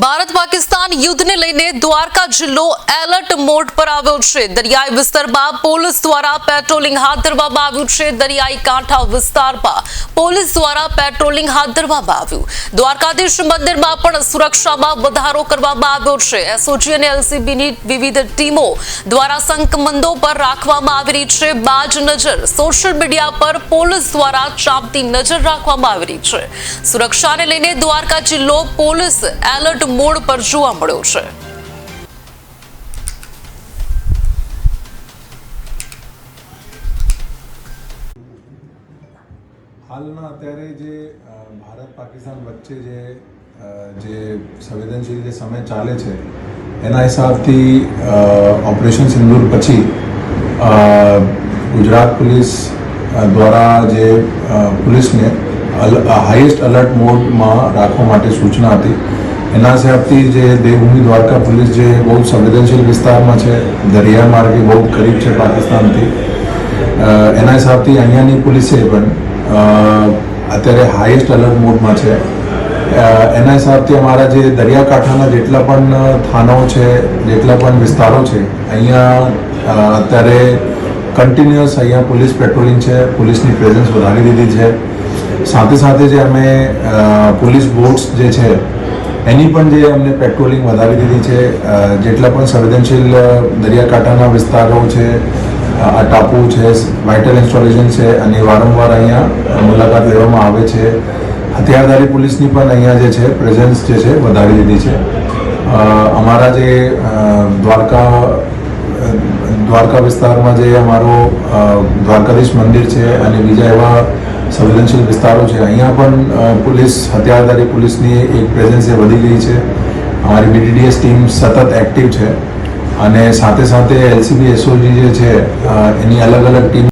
ભારત પાકિસ્તાન યુદ્ધને લઈને દ્વારકા જિલ્લો alert mode પર આવ્યો છે। દરિયાઈ વિસ્તારમાં પોલીસ દ્વારા પેટ્રોલિંગ હાથ ધરવામાં આવ્યું છે। દરિયાઈ કાંઠા વિસ્તારમાં પોલીસ દ્વારા પેટ્રોલિંગ હાથ ધરવામાં આવ્યું। દ્વારકાધીશ મંદિરમાં પણ સુરક્ષામાં વધારો કરવામાં આવ્યો છે। એસઓજી અને એલસીબીની વિવિધ ટીમો દ્વારા સંકમંદો પર રાખવામાં આવી રહી છે બાજ નજર। સોશિયલ મીડિયા પર પોલીસ દ્વારા ચાંપતી નજર રાખવામાં આવી રહી છે। સુરક્ષાને લઈને દ્વારકા જિલ્લો પોલીસ એલર્ટ મોડ પર જોવા મળ્યો છે। હાલના અત્યારે જે ભારત પાકિસ્તાન વચ્ચે જે સંવેદનશીલ જે સમય ચાલે છે એના હિસાબથી ઓપરેશન સિંદૂર પછી ગુજરાત પોલીસ દ્વારા જે પોલીસને હાઈએસ્ટ અલર્ટ મોડમાં રાખવા માટે સૂચના હતી। એના હિસાબથી જે દેવભૂમિ દ્વારકા પોલીસ જે બહુ સંવેદનશીલ વિસ્તારમાં છે, દરિયા માર્ગે બહુ કરીબ છે પાકિસ્તાનથી, એના હિસાબથી અહીંયાની પોલીસે પણ અત્યારે હાઈએસ્ટ અલર્ટ મોડમાં છે। એના હિસાબથી અમારા જે દરિયાકાંઠાના જેટલા પણ થાનાઓ છે, જેટલા પણ વિસ્તારો છે, અહીંયા અત્યારે કન્ટિન્યુઅસ અહીંયા પોલીસ પેટ્રોલિંગ છે, પોલીસની પ્રેઝન્સ વધારી દીધી છે। સાથે સાથે જે અમે પોલીસ બોટ્સ જે છે એની પણ જે અમને પેટ્રોલિંગ વધારી દીધી છે। જેટલા પણ સંવેદનશીલ દરિયાકાંઠાના વિસ્તારો છે, આ ટાપુ છે, વાઇટલ ઇન્સ્ટોલેશન છે, અને વારંવાર અહીંયા મુલાકાત લેવામાં આવે છે। હથિયારધારી પોલીસની પણ અહીંયા જે છે પ્રેઝન્સ જે છે વધારી દીધી છે। અમારા જે દ્વારકા વિસ્તારમાં જે અમારો દ્વારકાધીશ મંદિર છે અને બીજા એવા સંવેદનશીલ વિસ્તારો છે, અહીંયા પણ પોલીસ હથિયારધારી પોલીસની એક પ્રેઝન્સ એ વધી ગઈ છે। અમારી બીટીડીએસ ટીમ સતત એક્ટિવ છે અને સાથે સાથે એલસીબી એસઓજી જે છે એની અલગ અલગ ટીમ